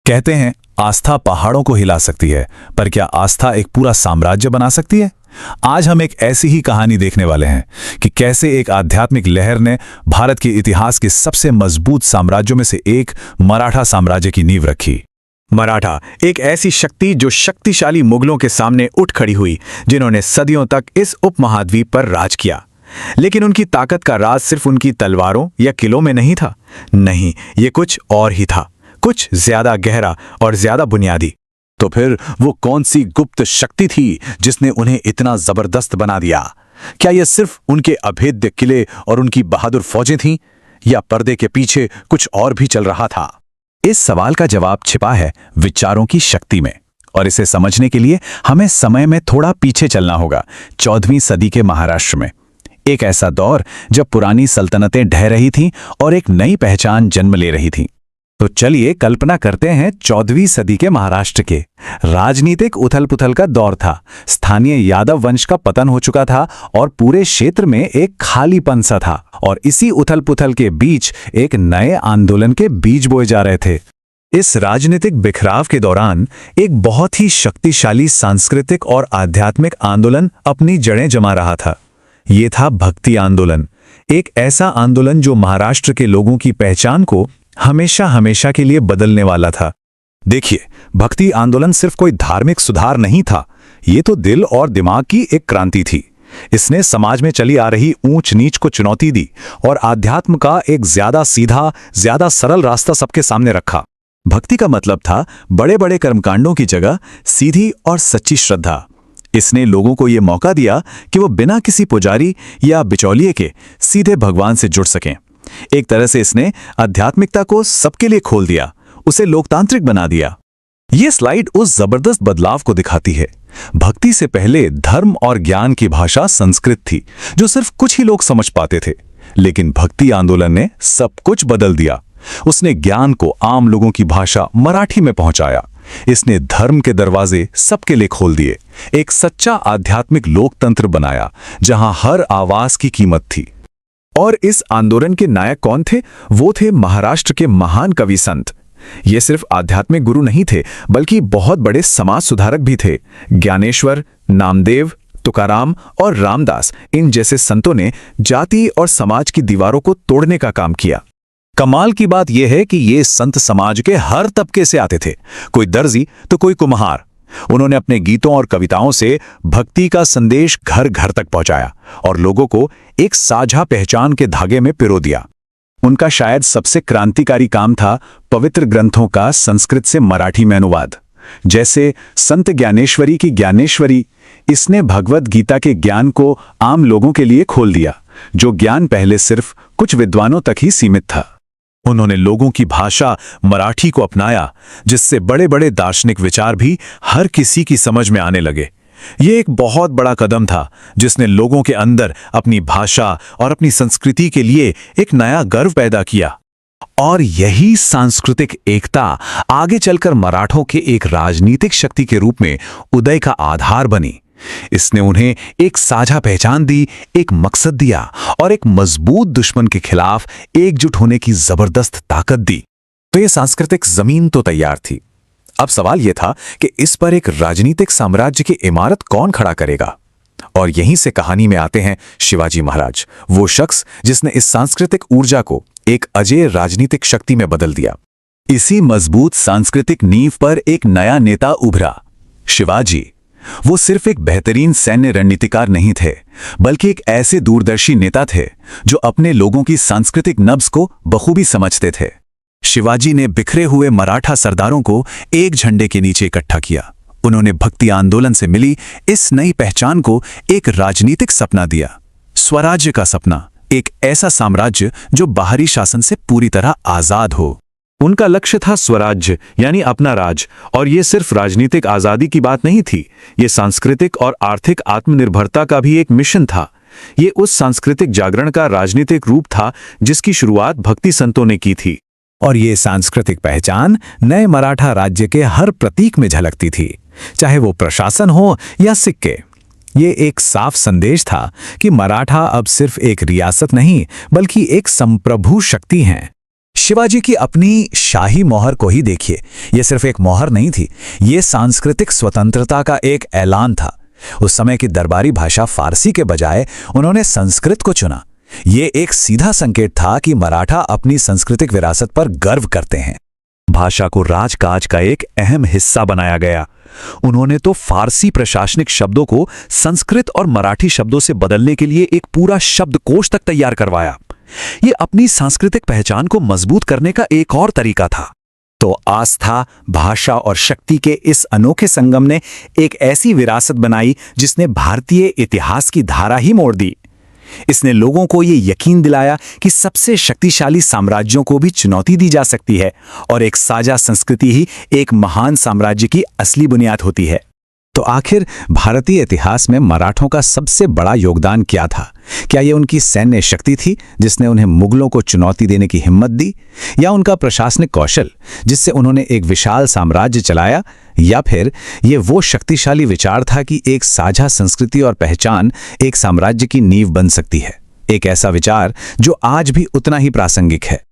कहते हैं आस्था पहाड़ों को हिला सकती है, पर क्या आस्था एक पूरा साम्राज्य बना सकती है? आज हम एक ऐसी ही कहानी देखने वाले हैं कि कैसे एक आध्यात्मिक लहर ने भारत के इतिहास के सबसे मजबूत साम्राज्यों में से एक मराठा साम्राज्य की नींव रखी। मराठा एक ऐसी शक्ति जो शक्तिशाली मुगलों के सामने उठ खड़ी हुई, जिन्होंने सदियों तक इस उपमहाद्वीप पर राज किया। लेकिन उनकी ताकत का राज सिर्फ उनकी तलवारों या किलों में नहीं था। नहीं, ये कुछ और ही था, कुछ ज्यादा गहरा और ज्यादा बुनियादी। तो फिर वो कौन सी गुप्त शक्ति थी जिसने उन्हें इतना जबरदस्त बना दिया? क्या यह सिर्फ उनके अभेद्य किले और उनकी बहादुर फौजें थीं, या पर्दे के पीछे कुछ और भी चल रहा था? इस सवाल का जवाब छिपा है विचारों की शक्ति में, और इसे समझने के लिए हमें समय में थोड़ा पीछे चलना होगा, 14वीं सदी के महाराष्ट्र में। एक ऐसा दौर जब पुरानी सल्तनतें ढह रही थीं और एक नई पहचान जन्म ले रही थी। तो चलिए कल्पना करते हैं 14वीं सदी के महाराष्ट्र के। राजनीतिक उथल-पुथल का दौर था, स्थानीय यादव वंश का पतन हो चुका था और पूरे क्षेत्र में एक खालीपन सा था। और इसी उथल-पुथल के बीच एक नए आंदोलन के बीज बोए जा रहे थे। इस राजनीतिक बिखराव के दौरान एक बहुत ही शक्तिशाली सांस्कृतिक और आध्यात्मिक आंदोलन अपनी जड़ें जमा रहा था। ये था भक्ति आंदोलन, एक ऐसा आंदोलन जो महाराष्ट्र के लोगों की पहचान को हमेशा हमेशा के लिए बदलने वाला था। देखिए, भक्ति आंदोलन सिर्फ कोई धार्मिक सुधार नहीं था, ये तो दिल और दिमाग की एक क्रांति थी। इसने समाज में चली आ रही ऊंच नीच को चुनौती दी और आध्यात्म का एक ज्यादा सीधा, ज्यादा सरल रास्ता सबके सामने रखा। भक्ति का मतलब था बड़े बड़े कर्मकांडों की जगह सीधी और सच्ची श्रद्धा। इसने लोगों को यह मौका दिया कि वो बिना किसी पुजारी या बिचौलिए के सीधे भगवान से जुड़ सकें। एक तरह से इसने आध्यात्मिकता को सबके लिए खोल दिया, उसे लोकतांत्रिक बना दिया। ये स्लाइड उस जबरदस्त बदलाव को दिखाती है। भक्ति से पहले धर्म और ज्ञान की भाषा संस्कृत थी, जो सिर्फ कुछ ही लोग समझ पाते थे। लेकिन भक्ति आंदोलन ने सब कुछ बदल दिया। उसने ज्ञान को आम लोगों की भाषा मराठी में पहुंचाया। इसने धर्म के दरवाजे सबके लिए खोल दिए, एक सच्चा आध्यात्मिक लोकतंत्र बनाया जहां हर आवाज की कीमत थी। और इस आंदोलन के नायक कौन थे? वो थे महाराष्ट्र के महान कवि संत। ये सिर्फ आध्यात्मिक गुरु नहीं थे, बल्कि बहुत बड़े समाज सुधारक भी थे। ज्ञानेश्वर, नामदेव, तुकाराम और रामदास, इन जैसे संतों ने जाति और समाज की दीवारों को तोड़ने का काम किया। कमाल की बात यह है कि ये संत समाज के हर तबके से आते थे, कोई दर्जी तो कोई कुम्हार। उन्होंने अपने गीतों और कविताओं से भक्ति का संदेश घर घर तक पहुंचाया और लोगों को एक साझा पहचान के धागे में पिरो दिया। उनका शायद सबसे क्रांतिकारी काम था पवित्र ग्रंथों का संस्कृत से मराठी में अनुवाद। जैसे संत ज्ञानेश्वरी की ज्ञानेश्वरी, इसने भगवद गीता के ज्ञान को आम लोगों के लिए खोल दिया, जो ज्ञान पहले सिर्फ कुछ विद्वानों तक ही सीमित था। उन्होंने लोगों की भाषा मराठी को अपनाया, जिससे बड़े बड़े दार्शनिक विचार भी हर किसी की समझ में आने लगे। ये एक बहुत बड़ा कदम था, जिसने लोगों के अंदर अपनी भाषा और अपनी संस्कृति के लिए एक नया गर्व पैदा किया। और यही सांस्कृतिक एकता आगे चलकर मराठों के एक राजनीतिक शक्ति के रूप में उदय का आधार बनी। इसने उन्हें एक साझा पहचान दी, एक मकसद दिया और एक मजबूत दुश्मन के खिलाफ एकजुट होने की जबरदस्त ताकत दी। तो ये सांस्कृतिक जमीन तो तैयार थी। अब सवाल यह था कि इस पर एक राजनीतिक साम्राज्य की इमारत कौन खड़ा करेगा? और यहीं से कहानी में आते हैं शिवाजी महाराज, वो शख्स जिसने इस सांस्कृतिक ऊर्जा को एक अजेय राजनीतिक शक्ति में बदल दिया। इसी मजबूत सांस्कृतिक नींव पर एक नया नेता उभरा, शिवाजी। वो सिर्फ एक बेहतरीन सैन्य रणनीतिकार नहीं थे, बल्कि एक ऐसे दूरदर्शी नेता थे जो अपने लोगों की सांस्कृतिक नब्ज को बखूबी समझते थे। शिवाजी ने बिखरे हुए मराठा सरदारों को एक झंडे के नीचे इकट्ठा किया। उन्होंने भक्ति आंदोलन से मिली इस नई पहचान को एक राजनीतिक सपना दिया, स्वराज्य का सपना, एक ऐसा साम्राज्य जो बाहरी शासन से पूरी तरह आजाद हो। उनका लक्ष्य था स्वराज्य, यानी अपना राज। और ये सिर्फ राजनीतिक आजादी की बात नहीं थी, ये सांस्कृतिक और आर्थिक आत्मनिर्भरता का भी एक मिशन था। ये उस सांस्कृतिक जागरण का राजनीतिक रूप था जिसकी शुरुआत भक्ति संतों ने की थी। और ये सांस्कृतिक पहचान नए मराठा राज्य के हर प्रतीक में झलकती थी, चाहे वो प्रशासन हो या सिक्के। ये एक साफ संदेश था कि मराठा अब सिर्फ एक रियासत नहीं, बल्कि एक संप्रभु शक्ति हैं। शिवाजी की अपनी शाही मोहर को ही देखिए। यह सिर्फ एक मोहर नहीं थी, ये सांस्कृतिक स्वतंत्रता का एक ऐलान था। उस समय की दरबारी भाषा फारसी के बजाय उन्होंने संस्कृत को चुना। ये एक सीधा संकेत था कि मराठा अपनी सांस्कृतिक विरासत पर गर्व करते हैं। भाषा को राजकाज का एक अहम हिस्सा बनाया गया। उन्होंने तो फारसी प्रशासनिक शब्दों को संस्कृत और मराठी शब्दों से बदलने के लिए एक पूरा शब्दकोश तक तैयार करवाया। ये अपनी सांस्कृतिक पहचान को मजबूत करने का एक और तरीका था। तो आस्था, भाषा और शक्ति के इस अनोखे संगम ने एक ऐसी विरासत बनाई जिसने भारतीय इतिहास की धारा ही मोड़ दी। इसने लोगों को ये यकीन दिलाया कि सबसे शक्तिशाली साम्राज्यों को भी चुनौती दी जा सकती है और एक साझा संस्कृति ही एक महान साम्राज्य की असली बुनियाद होती है। तो आखिर भारतीय इतिहास में मराठों का सबसे बड़ा योगदान क्या था? क्या ये उनकी सैन्य शक्ति थी जिसने उन्हें मुगलों को चुनौती देने की हिम्मत दी, या उनका प्रशासनिक कौशल जिससे उन्होंने एक विशाल साम्राज्य चलाया, या फिर ये वो शक्तिशाली विचार था कि एक साझा संस्कृति और पहचान एक साम्राज्य की नींव बन सकती है? एक ऐसा विचार जो आज भी उतना ही प्रासंगिक है।